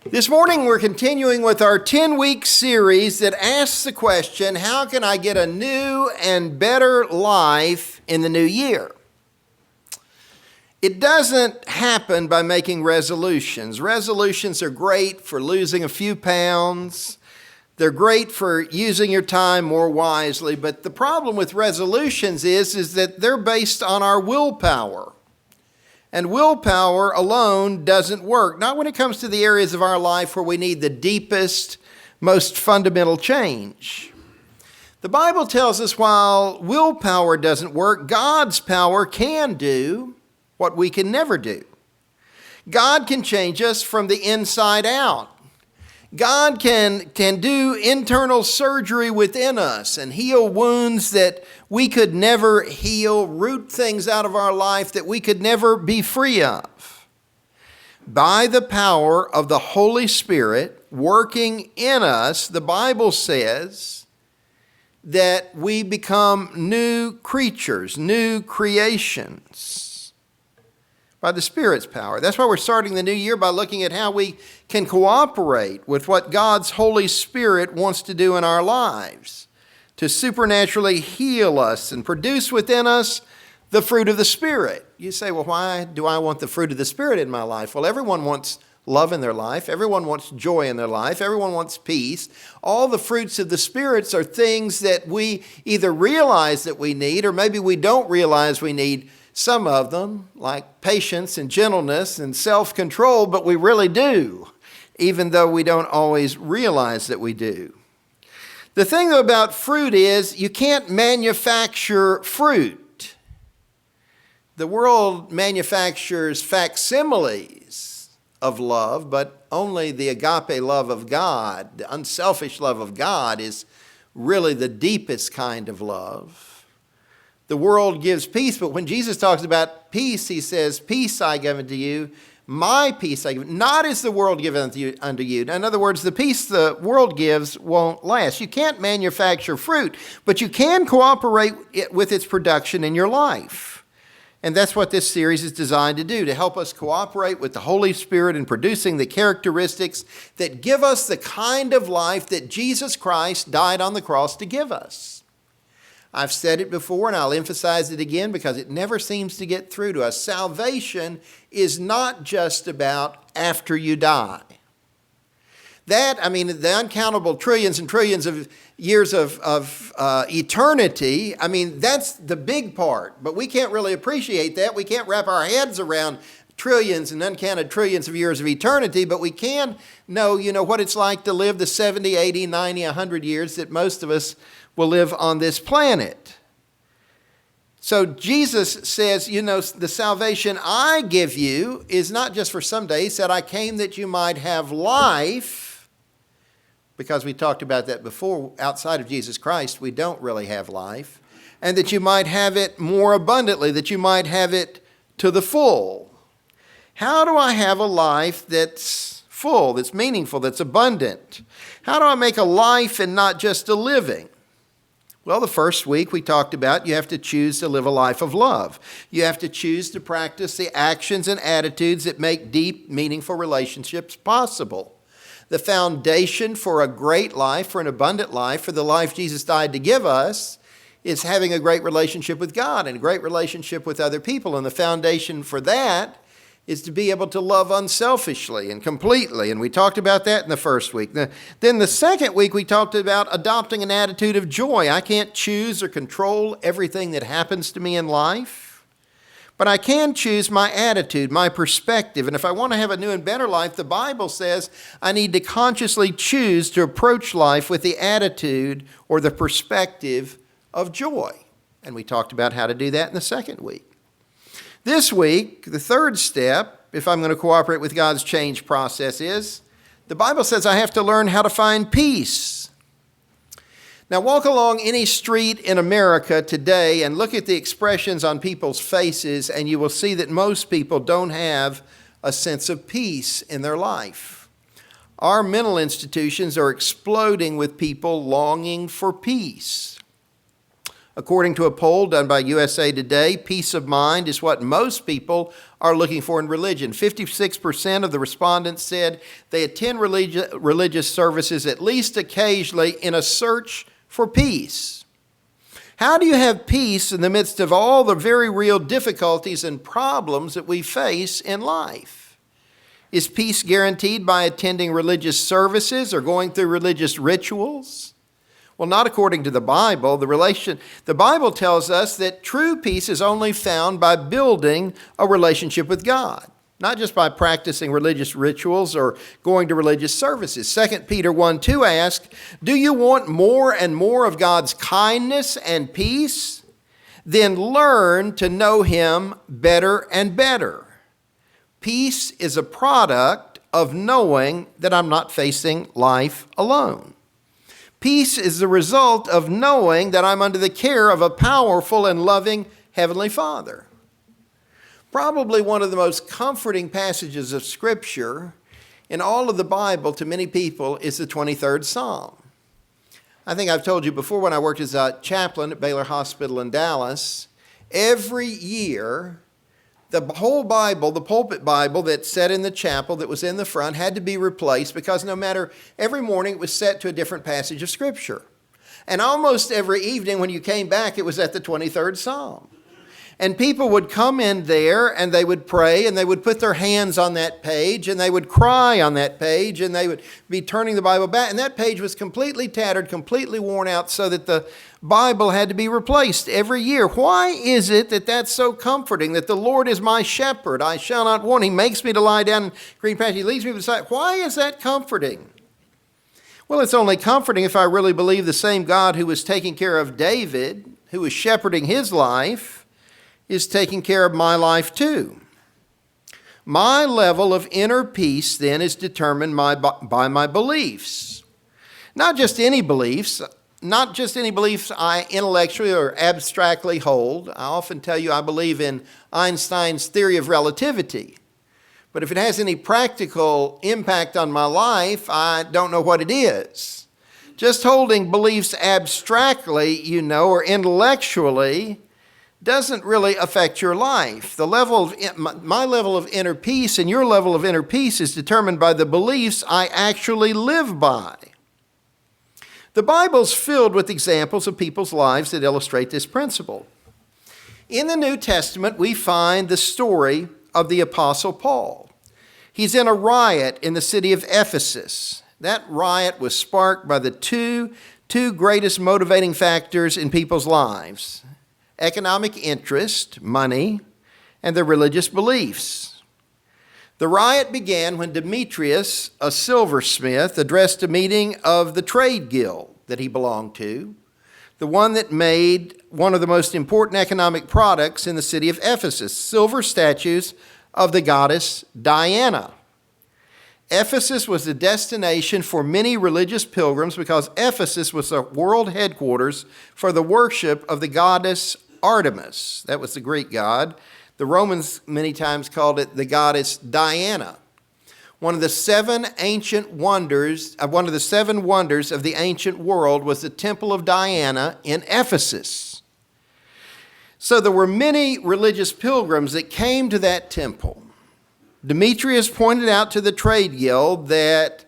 This morning we're continuing with our 10-week series that asks the question, how can I get a new and better life in the new year? It doesn't happen by making resolutions. Resolutions are great for losing a few pounds. They're great for using your time more wisely, but the problem with resolutions is that they're based on our willpower. And willpower alone doesn't work, not when it comes to the areas of our life where we need the deepest, most fundamental change. The Bible tells us while willpower doesn't work, God's power can do what we can never do. God can change us from the inside out. God can do internal surgery within us and heal wounds that we could never heal, root things out of our life that we could never be free of. By the power of the Holy Spirit working in us, the Bible says that we become new creatures, new creations. By the Spirit's power. That's why we're starting the new year by looking at how we can cooperate with what God's Holy Spirit wants to do in our lives, to supernaturally heal us and produce within us the fruit of the Spirit. You say, well, why do I want the fruit of the Spirit in my life? Well, everyone wants love in their life. Everyone wants joy in their life. Everyone wants peace. All the fruits of the spirits are things that we either realize that we need or maybe we don't realize we need. Some of them, like patience and gentleness and self-control, but we really do, even though we don't always realize that we do. The thing about fruit is you can't manufacture fruit. The world manufactures facsimiles of love, but only the agape love of God, the unselfish love of God, is really the deepest kind of love. The world gives peace, but when Jesus talks about peace, he says, peace I give unto you, my peace I give, not as the world giveth unto you. In other words, the peace the world gives won't last. You can't manufacture fruit, but you can cooperate with its production in your life. And that's what this series is designed to do, to help us cooperate with the Holy Spirit in producing the characteristics that give us the kind of life that Jesus Christ died on the cross to give us. I've said it before and I'll emphasize it again because it never seems to get through to us. Salvation is not just about after you die. The uncountable trillions and trillions of years of eternity, that's the big part. But we can't really appreciate that. We can't wrap our heads around trillions and uncounted trillions of years of eternity, but we can know, what it's like to live the 70, 80, 90, 100 years that most of us will live on this planet. So Jesus says, the salvation I give you is not just for someday. He said, I came that you might have life, because we talked about that before. Outside of Jesus Christ, we don't really have life, and that you might have it more abundantly, that you might have it to the full. How do I have a life that's full, that's meaningful, that's abundant? How do I make a life and not just a living? Well, the first week we talked about you have to choose to live a life of love. You have to choose to practice the actions and attitudes that make deep, meaningful relationships possible. The foundation for a great life, for an abundant life, for the life Jesus died to give us, is having a great relationship with God and a great relationship with other people. And the foundation for that is to be able to love unselfishly and completely. And we talked about that in the first week. Then the second week, we talked about adopting an attitude of joy. I can't choose or control everything that happens to me in life, but I can choose my attitude, my perspective. And if I want to have a new and better life, the Bible says I need to consciously choose to approach life with the attitude or the perspective of joy. And we talked about how to do that in the second week. This week, the third step, if I'm going to cooperate with God's change process, is the Bible says I have to learn how to find peace. Now, walk along any street in America today and look at the expressions on people's faces, and you will see that most people don't have a sense of peace in their life. Our mental institutions are exploding with people longing for peace. According to a poll done by USA Today, peace of mind is what most people are looking for in religion. 56% of the respondents said they attend religious services at least occasionally in a search for peace. How do you have peace in the midst of all the very real difficulties and problems that we face in life? Is peace guaranteed by attending religious services or going through religious rituals? Well, not according to the Bible. The Bible tells us that true peace is only found by building a relationship with God, not just by practicing religious rituals or going to religious services. 2 Peter 1:2 asks, do you want more and more of God's kindness and peace? Then learn to know Him better and better. Peace is a product of knowing that I'm not facing life alone. Peace is the result of knowing that I'm under the care of a powerful and loving Heavenly Father. Probably one of the most comforting passages of Scripture in all of the Bible to many people is the 23rd Psalm. I think I've told you before, when I worked as a chaplain at Baylor Hospital in Dallas, every year the whole Bible, the pulpit Bible that's set in the chapel that was in the front, had to be replaced because every morning it was set to a different passage of Scripture. And almost every evening when you came back, it was at the 23rd Psalm. And people would come in there and they would pray and they would put their hands on that page and they would cry on that page and they would be turning the Bible back. And that page was completely tattered, completely worn out, so that the Bible had to be replaced every year. Why is it that that's so comforting, that the Lord is my shepherd, I shall not want? He makes me to lie down in green pastures. He leads me beside. Why is that comforting? Well, it's only comforting if I really believe the same God who was taking care of David, who was shepherding his life, is taking care of my life too. My level of inner peace then is determined by my beliefs. Not just any beliefs I intellectually or abstractly hold. I often tell you I believe in Einstein's theory of relativity. But if it has any practical impact on my life, I don't know what it is. Just holding beliefs abstractly, or intellectually, doesn't really affect your life. My level of inner peace and your level of inner peace is determined by the beliefs I actually live by. The Bible's filled with examples of people's lives that illustrate this principle. In the New Testament, we find the story of the Apostle Paul. He's in a riot in the city of Ephesus. That riot was sparked by the two greatest motivating factors in people's lives: economic interest, money, and their religious beliefs. The riot began when Demetrius, a silversmith, addressed a meeting of the trade guild that he belonged to, the one that made one of the most important economic products in the city of Ephesus, silver statues of the goddess Diana. Ephesus was the destination for many religious pilgrims because Ephesus was the world headquarters for the worship of the goddess Artemis. That was the Greek god. The Romans many times called it the goddess Diana. One of the seven wonders of the ancient world was the Temple of Diana in Ephesus. So there were many religious pilgrims that came to that temple. Demetrius pointed out to the trade guild that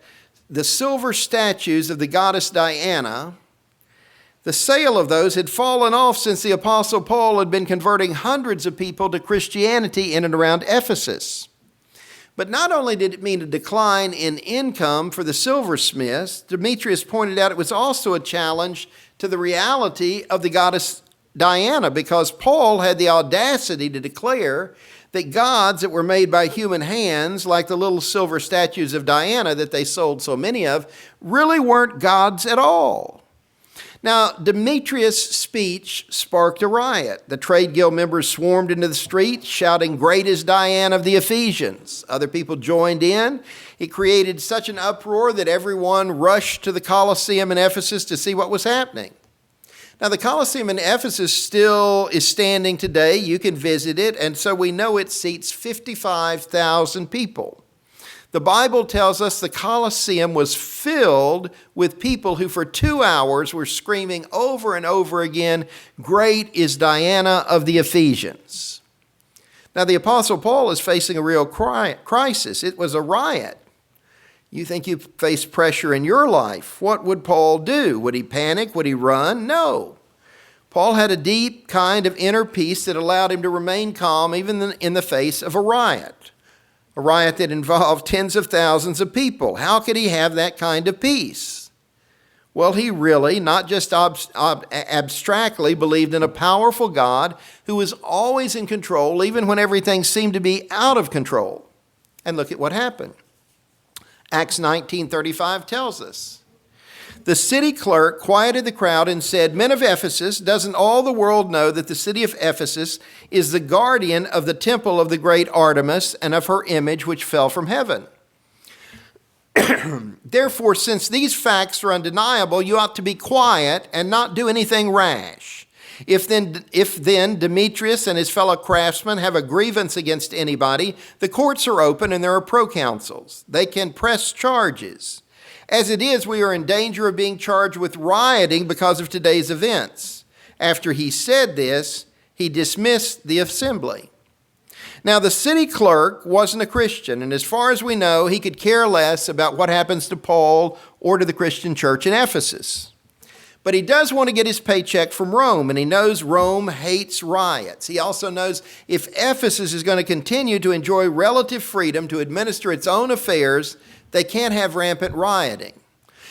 the silver statues of the goddess Diana, the sale of those had fallen off since the Apostle Paul had been converting hundreds of people to Christianity in and around Ephesus. But not only did it mean a decline in income for the silversmiths, Demetrius pointed out it was also a challenge to the reality of the goddess Diana, because Paul had the audacity to declare that gods that were made by human hands, like the little silver statues of Diana that they sold so many of, really weren't gods at all. Now, Demetrius' speech sparked a riot. The trade guild members swarmed into the streets, shouting, "Great is Diana of the Ephesians." Other people joined in. It created such an uproar that everyone rushed to the Colosseum in Ephesus to see what was happening. Now, the Colosseum in Ephesus still is standing today. You can visit it, and so we know it seats 55,000 people. The Bible tells us the Colosseum was filled with people who for 2 hours were screaming over and over again, "Great is Diana of the Ephesians." Now the Apostle Paul is facing a real crisis. It was a riot. You think you face pressure in your life. What would Paul do? Would he panic? Would he run? No. Paul had a deep kind of inner peace that allowed him to remain calm even in the face of a riot that involved tens of thousands of people. How could he have that kind of peace? Well, he really, not just abstractly, believed in a powerful God who was always in control, even when everything seemed to be out of control. And look at what happened. Acts 19:35 tells us, "The city clerk quieted the crowd and said, 'Men of Ephesus, doesn't all the world know that the city of Ephesus is the guardian of the temple of the great Artemis and of her image which fell from heaven? Therefore, since these facts are undeniable, you ought to be quiet and not do anything rash. If then Demetrius and his fellow craftsmen have a grievance against anybody, the courts are open and there are proconsuls. They can press charges. As it is, we are in danger of being charged with rioting because of today's events.' After he said this, he dismissed the assembly." Now, the city clerk wasn't a Christian, and as far as we know, he could care less about what happens to Paul or to the Christian church in Ephesus. But he does want to get his paycheck from Rome, and he knows Rome hates riots. He also knows if Ephesus is going to continue to enjoy relative freedom to administer its own affairs, they can't have rampant rioting.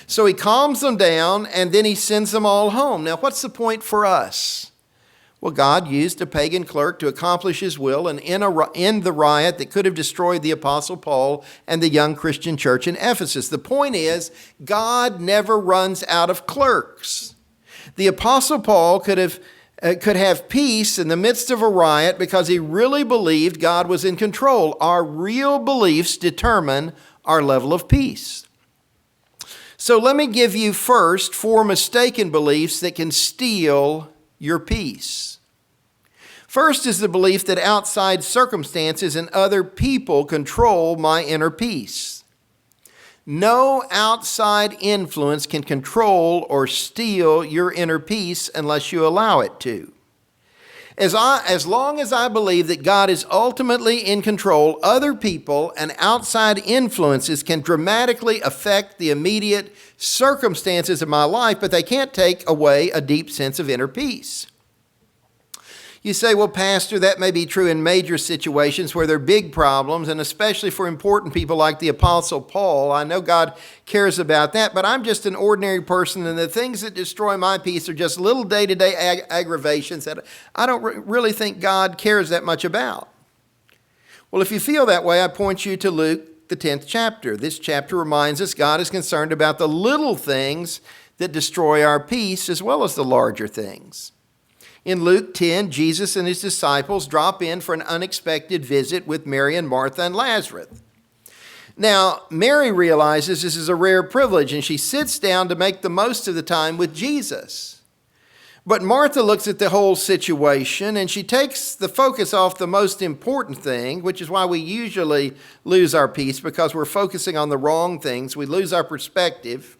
So he calms them down, and then he sends them all home. Now, what's the point for us? Well, God used a pagan clerk to accomplish his will and end the riot that could have destroyed the Apostle Paul and the young Christian church in Ephesus. The point is, God never runs out of clerks. The Apostle Paul could have peace in the midst of a riot because he really believed God was in control. Our real beliefs determine our level of peace. So let me give you first 4 mistaken beliefs that can steal your peace. First is the belief that outside circumstances and other people control my inner peace. No outside influence can control or steal your inner peace unless you allow it to. As long as I believe that God is ultimately in control, other people and outside influences can dramatically affect the immediate circumstances of my life, but they can't take away a deep sense of inner peace. You say, well, Pastor, that may be true in major situations where there are big problems, and especially for important people like the Apostle Paul. I know God cares about that, but I'm just an ordinary person, and the things that destroy my peace are just little day-to-day aggravations that I don't really think God cares that much about. Well, if you feel that way, I point you to Luke, the 10th chapter. This chapter reminds us God is concerned about the little things that destroy our peace as well as the larger things. In Luke 10, Jesus and his disciples drop in for an unexpected visit with Mary and Martha and Lazarus. Now, Mary realizes this is a rare privilege, and she sits down to make the most of the time with Jesus. But Martha looks at the whole situation, and she takes the focus off the most important thing, which is why we usually lose our peace, because we're focusing on the wrong things. We lose our perspective.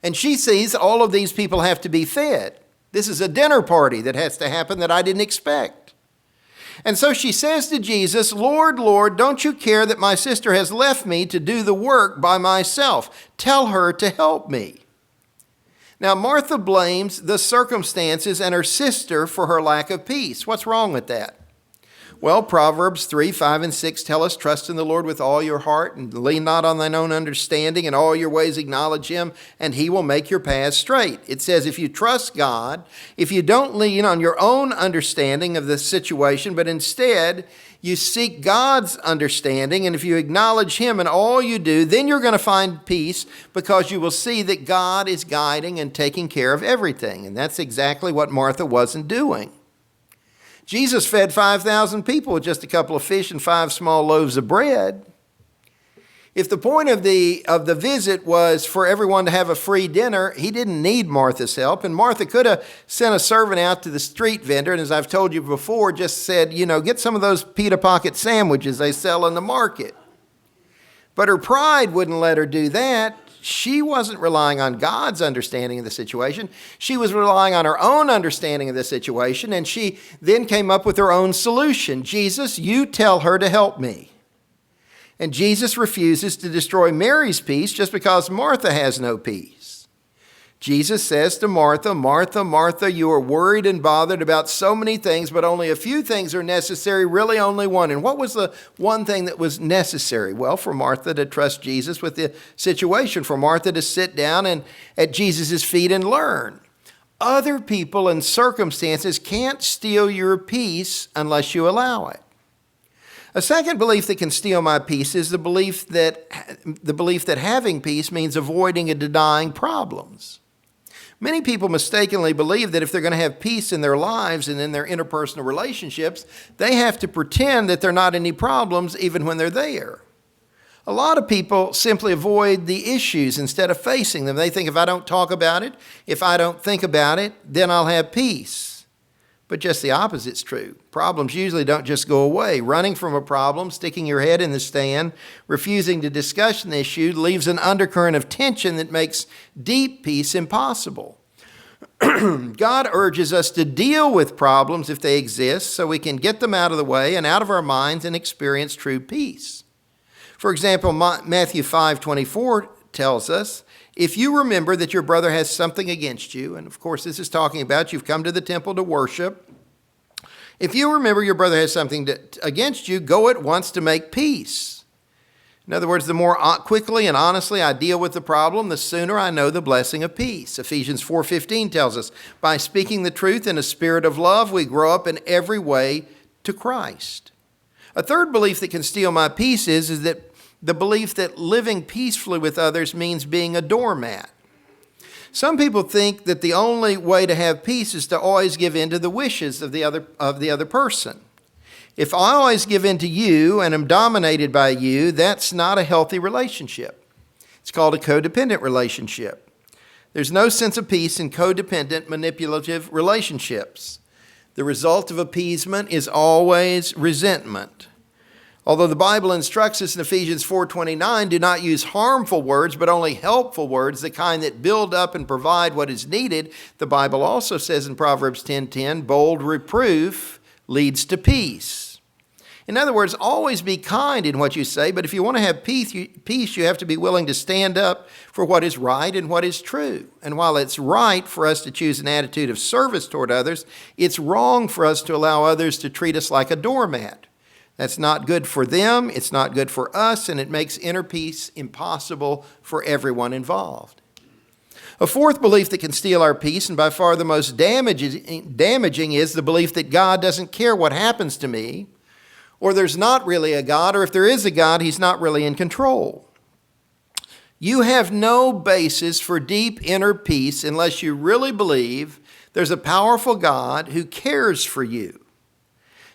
And she sees all of these people have to be fed. This is a dinner party that has to happen that I didn't expect. And so she says to Jesus, "Lord, Lord, don't you care that my sister has left me to do the work by myself? Tell her to help me." Now, Martha blames the circumstances and her sister for her lack of peace. What's wrong with that? Well, Proverbs 3, 5, and 6 tell us, "Trust in the Lord with all your heart and lean not on thine own understanding. In all your ways acknowledge him, and he will make your paths straight." It says if you trust God, if you don't lean on your own understanding of the situation, but instead you seek God's understanding, and if you acknowledge him in all you do, then you're going to find peace because you will see that God is guiding and taking care of everything. And that's exactly what Martha wasn't doing. Jesus fed 5,000 people with just a couple of fish and 5 small loaves of bread. If the point of the visit was for everyone to have a free dinner, he didn't need Martha's help. And Martha could have sent a servant out to the street vendor, and as I've told you before, just said, get some of those pita pocket sandwiches they sell in the market. But her pride wouldn't let her do that. She wasn't relying on God's understanding of the situation. She was relying on her own understanding of the situation, and she then came up with her own solution. Jesus, you tell her to help me. And Jesus refuses to destroy Mary's peace just because Martha has no peace. Jesus says to Martha, Martha, Martha, you are worried and bothered about so many things, but only a few things are necessary, really only one. And what was the one thing that was necessary? Well, for Martha to trust Jesus with the situation, for Martha to sit down and at Jesus' feet and learn. Other people and circumstances can't steal your peace unless you allow it. A second belief that can steal my peace is the belief that having peace means avoiding and denying problems. Many people mistakenly believe that if they're going to have peace in their lives and in their interpersonal relationships, they have to pretend that there are not any problems even when they're there. A lot of people simply avoid the issues instead of facing them. They think if I don't talk about it, if I don't think about it, then I'll have peace. But just the opposite's true. Problems usually don't just go away. Running from a problem, sticking your head in the sand, refusing to discuss an issue leaves an undercurrent of tension that makes deep peace impossible. God urges us to deal with problems if they exist so we can get them out of the way and out of our minds and experience true peace. For example, Matthew 5:24 tells us, if you remember that your brother has something against you, and of course this is talking about you've come to the temple to worship. If you remember your brother has something against you, go at once to make peace. In other words, the more quickly and honestly I deal with the problem, the sooner I know the blessing of peace. Ephesians 4:15 tells us, by speaking the truth in a spirit of love, we grow up in every way to Christ. A third belief that can steal my peace is that the belief that living peacefully with others means being a doormat. Some people think that the only way to have peace is to always give in to the wishes of the other person. If I always give in to you and am dominated by you, that's not a healthy relationship. It's called a codependent relationship. There's no sense of peace in codependent, manipulative relationships. The result of appeasement is always resentment. Although the Bible instructs us in Ephesians 4:29, do not use harmful words, but only helpful words, the kind that build up and provide what is needed. The Bible also says in Proverbs 10:10, bold reproof leads to peace. In other words, always be kind in what you say, but if you want to have peace, you have to be willing to stand up for what is right and what is true. And while it's right for us to choose an attitude of service toward others, it's wrong for us to allow others to treat us like a doormat. That's not good for them, it's not good for us, and it makes inner peace impossible for everyone involved. A fourth belief that can steal our peace, and by far the most damaging, is the belief that God doesn't care what happens to me, or there's not really a God, or if there is a God, he's not really in control. You have no basis for deep inner peace unless you really believe there's a powerful God who cares for you.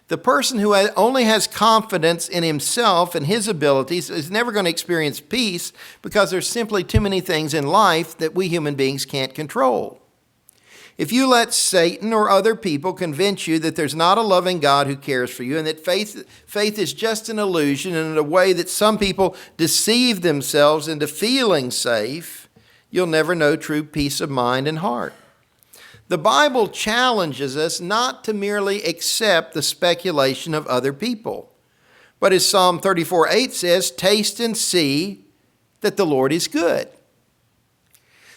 The person who only has confidence in himself and his abilities is never going to experience peace because there's simply too many things in life that we human beings can't control. If you let Satan or other people convince you that there's not a loving God who cares for you and that faith is just an illusion and in a way that some people deceive themselves into feeling safe, you'll never know true peace of mind and heart. The Bible challenges us not to merely accept the speculation of other people, but as Psalm 34:8 says, taste and see that the Lord is good.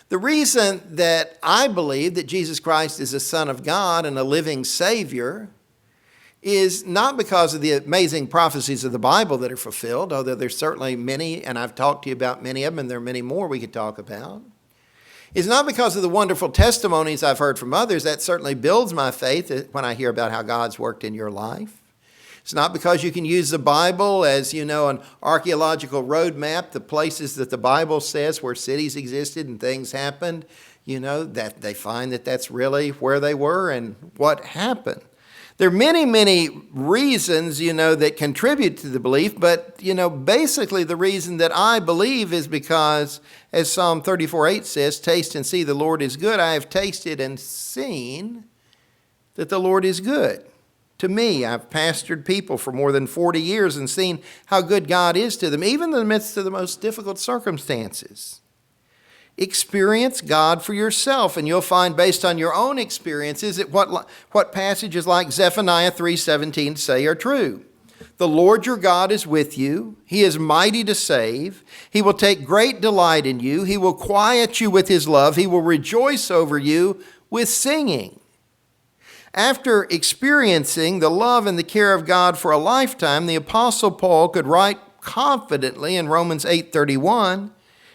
The reason that I believe that Jesus Christ is the Son of God and a living Savior is not because of the amazing prophecies of the Bible that are fulfilled, although there's certainly many, and I've talked to you about many of them, and there are many more we could talk about. It's not because of the wonderful testimonies I've heard from others. That certainly builds my faith when I hear about how God's worked in your life. It's not because you can use the Bible as, an archaeological roadmap, the places that the Bible says where cities existed and things happened, that they find that that's really where they were and what happened. There are many, many reasons, that contribute to the belief, but, basically the reason that I believe is because, as Psalm 34:8 says, taste and see the Lord is good. I have tasted and seen that the Lord is good. to me. I've pastored people for more than 40 years and seen how good God is to them, even in the midst of the most difficult circumstances. Experience God for yourself, and you'll find based on your own experiences that what passages like Zephaniah 3:17 say are true. The Lord your God is with you. He is mighty to save. He will take great delight in you. He will quiet you with his love. He will rejoice over you with singing. After experiencing the love and the care of God for a lifetime, the Apostle Paul could write confidently in Romans 8:31,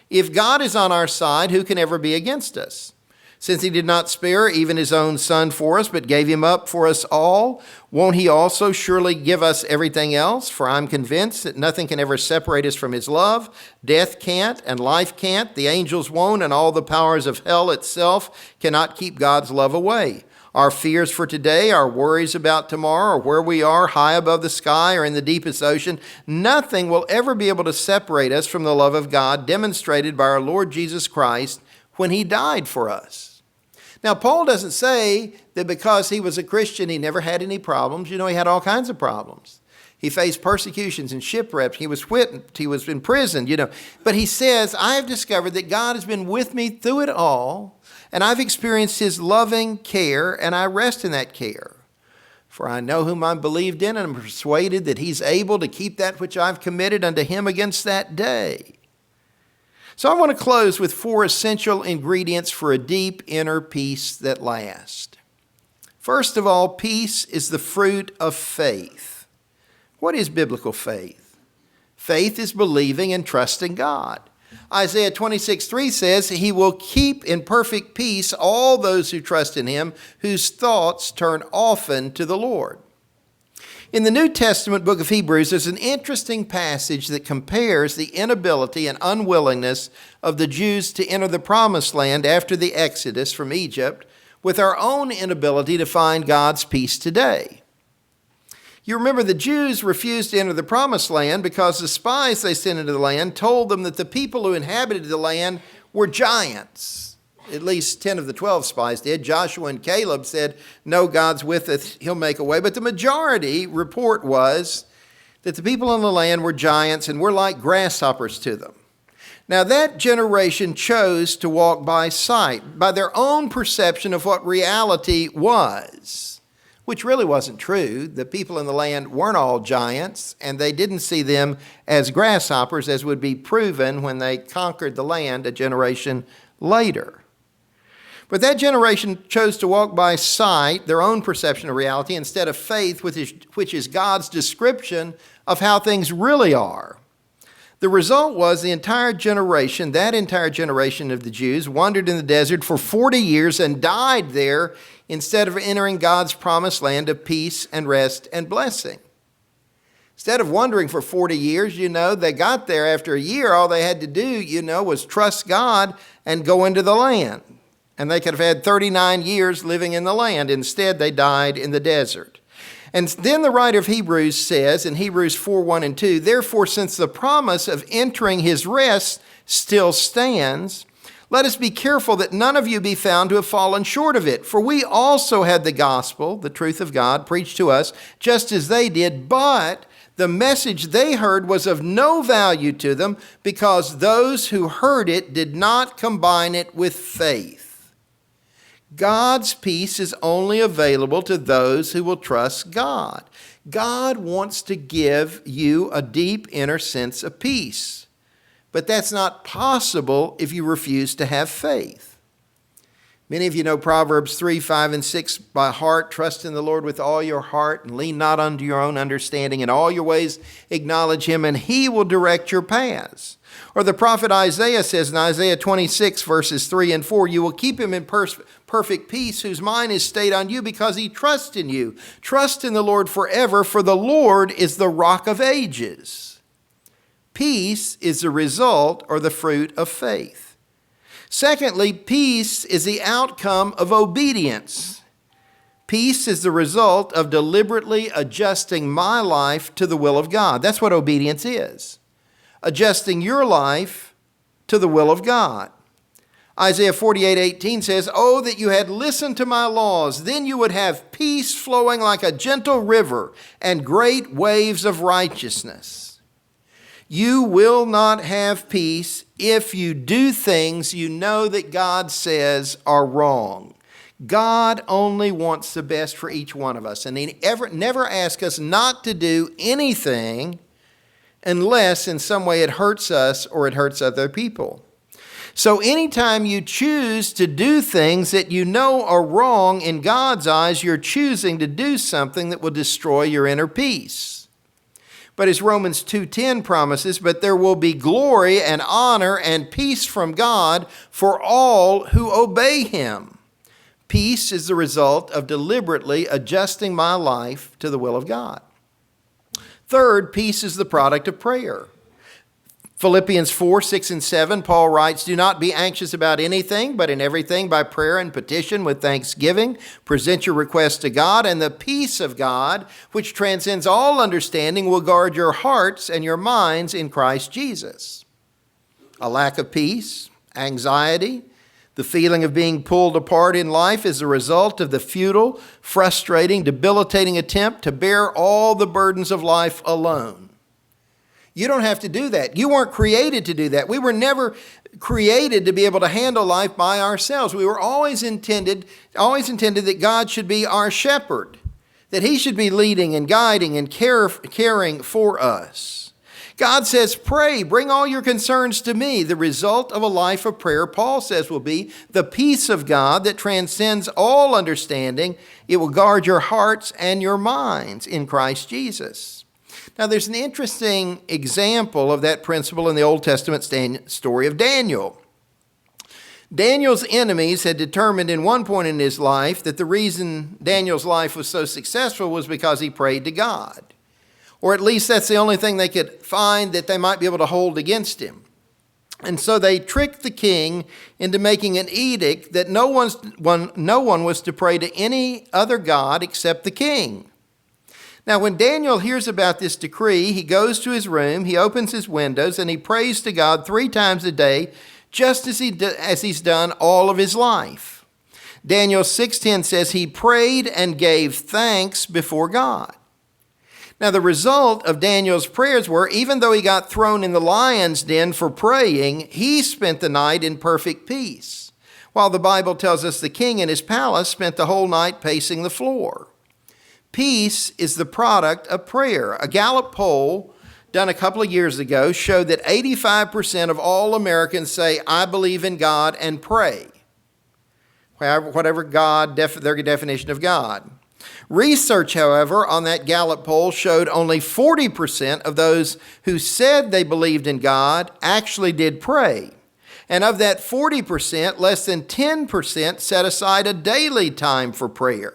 if God is on our side, who can ever be against us? Since he did not spare even his own son for us, but gave him up for us all, won't he also surely give us everything else? For I'm convinced that nothing can ever separate us from his love. Death can't and life can't. The angels won't, and all the powers of hell itself cannot keep God's love away. Our fears for today, our worries about tomorrow, or where we are high above the sky or in the deepest ocean, nothing will ever be able to separate us from the love of God demonstrated by our Lord Jesus Christ when he died for us. Now, Paul doesn't say that because he was a Christian, he never had any problems. You know, he had all kinds of problems. He faced persecutions and shipwrecks. He was whipped. He was imprisoned, you know. But he says, I have discovered that God has been with me through it all, and I've experienced his loving care, and I rest in that care. For I know whom I believed in, and am persuaded that he's able to keep that which I've committed unto him against that day. So I want to close with 4 essential ingredients for a deep inner peace that lasts. First of all, peace is the fruit of faith. What is biblical faith? Faith is believing and trusting God. Isaiah 26:3 says, he will keep in perfect peace all those who trust in him, whose thoughts turn often to the Lord. In the New Testament book of Hebrews, there's an interesting passage that compares the inability and unwillingness of the Jews to enter the promised land after the Exodus from Egypt with our own inability to find God's peace today. You remember the Jews refused to enter the promised land because the spies they sent into the land told them that the people who inhabited the land were giants. At least 10 of the 12 spies did. Joshua and Caleb said, no, God's with us, he'll make a way. But the majority report was that the people in the land were giants and were like grasshoppers to them. Now that generation chose to walk by sight, by their own perception of what reality was, which really wasn't true. The people in the land weren't all giants, and they didn't see them as grasshoppers, as would be proven when they conquered the land a generation later. But that generation chose to walk by sight, their own perception of reality, instead of faith, which is God's description of how things really are. The result was that entire generation of the Jews wandered in the desert for 40 years and died there instead of entering God's promised land of peace and rest and blessing. Instead of wandering for 40 years, they got there after a year. All they had to do, was trust God and go into the land. And they could have had 39 years living in the land. Instead, they died in the desert. And then the writer of Hebrews says in Hebrews 4:1 and 2, therefore, since the promise of entering his rest still stands, let us be careful that none of you be found to have fallen short of it. For we also had the gospel, the truth of God, preached to us, just as they did, but the message they heard was of no value to them because those who heard it did not combine it with faith. God's peace is only available to those who will trust God. God wants to give you a deep inner sense of peace, but that's not possible if you refuse to have faith. Many of you know Proverbs 3, 5, and 6 by heart. Trust in the Lord with all your heart and lean not unto your own understanding. In all your ways acknowledge him and he will direct your paths. Or the prophet Isaiah says in Isaiah 26 verses 3 and 4, you will keep him in perfect peace whose mind is stayed on you because he trusts in you. Trust in the Lord forever, for the Lord is the rock of ages. Peace is the result or the fruit of faith. Secondly, peace is the outcome of obedience. Peace is the result of deliberately adjusting my life to the will of God. That's what obedience is. Adjusting your life to the will of God. Isaiah 48:18 says, "Oh, that you had listened to my laws, then you would have peace flowing like a gentle river and great waves of righteousness." You will not have peace if you do things you know that God says are wrong. God only wants the best for each one of us, and He never asks us not to do anything unless in some way it hurts us or it hurts other people. So anytime you choose to do things that you know are wrong in God's eyes, you're choosing to do something that will destroy your inner peace. But as Romans 2:10 promises, "But there will be glory and honor and peace from God for all who obey Him." Peace is the result of deliberately adjusting my life to the will of God. Third, peace is the product of prayer. Philippians 4:6 and 7, Paul writes, "Do not be anxious about anything, but in everything by prayer and petition with thanksgiving, present your requests to God, and the peace of God, which transcends all understanding, will guard your hearts and your minds in Christ Jesus." A lack of peace, anxiety, the feeling of being pulled apart in life is a result of the futile, frustrating, debilitating attempt to bear all the burdens of life alone. You don't have to do that. You weren't created to do that. We were never created to be able to handle life by ourselves. We were always intended that God should be our shepherd, that He should be leading and guiding and caring for us. God says, "Pray, bring all your concerns to me." The result of a life of prayer, Paul says, will be the peace of God that transcends all understanding. It will guard your hearts and your minds in Christ Jesus. Now, there's an interesting example of that principle in the Old Testament story of Daniel. Daniel's enemies had determined in one point in his life that the reason Daniel's life was so successful was because he prayed to God. Or at least that's the only thing they could find that they might be able to hold against him. And so they tricked the king into making an edict that no one was to pray to any other god except the king. Now, when Daniel hears about this decree, he goes to his room, he opens his windows, and he prays to God 3 times a day, just as he's done all of his life. Daniel 6:10 says he prayed and gave thanks before God. Now, the result of Daniel's prayers were, even though he got thrown in the lion's den for praying, he spent the night in perfect peace, while the Bible tells us the king in his palace spent the whole night pacing the floor. Peace is the product of prayer. A Gallup poll done a couple of years ago showed that 85% of all Americans say, "I believe in God," and pray, whatever their definition of God. Research, however, on that Gallup poll showed only 40% of those who said they believed in God actually did pray. And of that 40%, less than 10% set aside a daily time for prayer.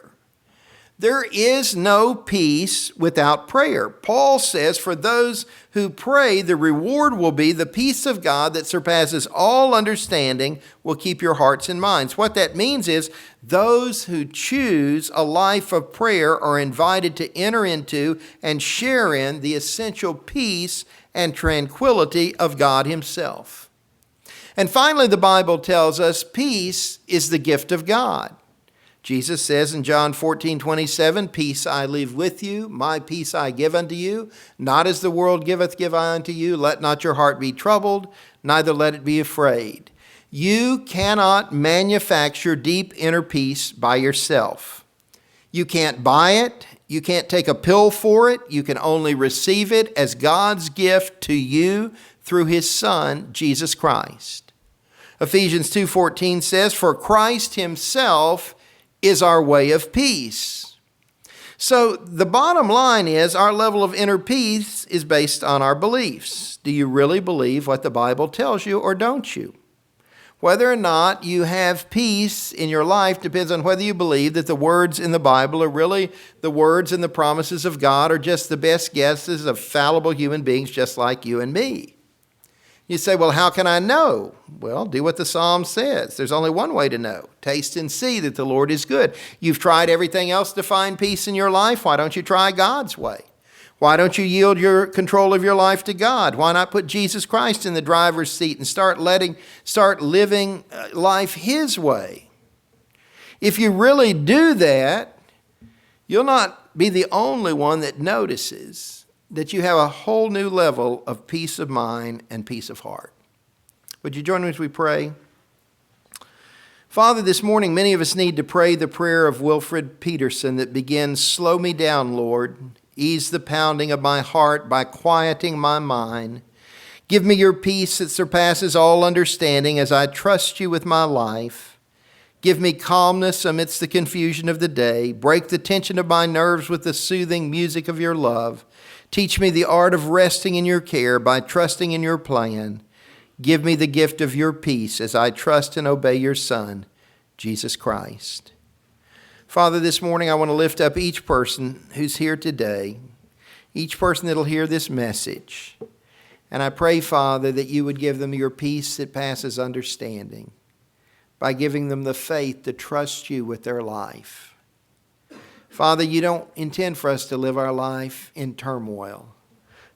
There is no peace without prayer. Paul says for those who pray, the reward will be the peace of God that surpasses all understanding will keep your hearts and minds. What that means is those who choose a life of prayer are invited to enter into and share in the essential peace and tranquility of God Himself. And finally, the Bible tells us peace is the gift of God. Jesus says in John 14:27, "Peace I leave with you, my peace I give unto you. Not as the world giveth, give I unto you. Let not your heart be troubled, neither let it be afraid." You cannot manufacture deep inner peace by yourself. You can't buy it. You can't take a pill for it. You can only receive it as God's gift to you through His Son, Jesus Christ. Ephesians 2:14 says, "For Christ Himself is our way of peace." So the bottom line is our level of inner peace is based on our beliefs. Do you really believe what the Bible tells you, or don't you? Whether or not you have peace in your life depends on whether you believe that the words in the Bible are really the words and the promises of God, or just the best guesses of fallible human beings just like you and me. You say, "Well, how can I know?" Well, do what the Psalm says. There's only one way to know. Taste and see that the Lord is good. You've tried everything else to find peace in your life. Why don't you try God's way? Why don't you yield your control of your life to God? Why not put Jesus Christ in the driver's seat and start living life His way? If you really do that, you'll not be the only one that notices that you have a whole new level of peace of mind and peace of heart. Would you join me as we pray? Father, this morning many of us need to pray the prayer of Wilfred Peterson that begins, "Slow me down, Lord. Ease the pounding of my heart by quieting my mind. Give me your peace that surpasses all understanding as I trust you with my life. Give me calmness amidst the confusion of the day. Break the tension of my nerves with the soothing music of your love. Teach me the art of resting in your care by trusting in your plan. Give me the gift of your peace as I trust and obey your Son, Jesus Christ." Father, this morning I want to lift up each person who's here today, each person that'll hear this message. And I pray, Father, that you would give them your peace that passes understanding by giving them the faith to trust you with their life. Father, you don't intend for us to live our life in turmoil.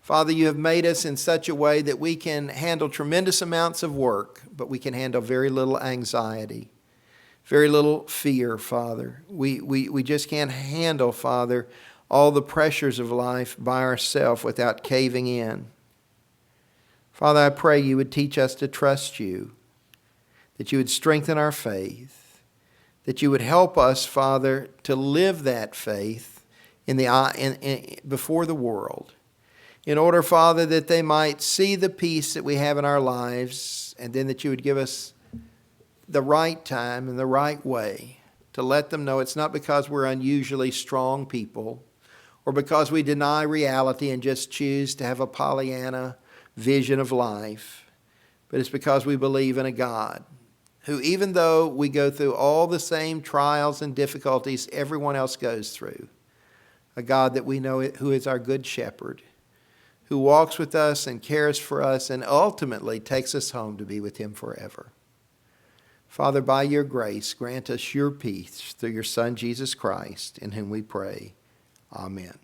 Father, you have made us in such a way that we can handle tremendous amounts of work, but we can handle very little anxiety, very little fear, Father. We just can't handle, Father, all the pressures of life by ourselves without caving in. Father, I pray you would teach us to trust you, that you would strengthen our faith, that you would help us, Father, to live that faith before the world, in order, Father, that they might see the peace that we have in our lives, and then that you would give us the right time and the right way to let them know it's not because we're unusually strong people or because we deny reality and just choose to have a Pollyanna vision of life, but it's because we believe in a God who, even though we go through all the same trials and difficulties everyone else goes through, a God that we know who is our good shepherd, who walks with us and cares for us and ultimately takes us home to be with him forever. Father, by your grace, grant us your peace through your Son, Jesus Christ, in whom we pray. Amen.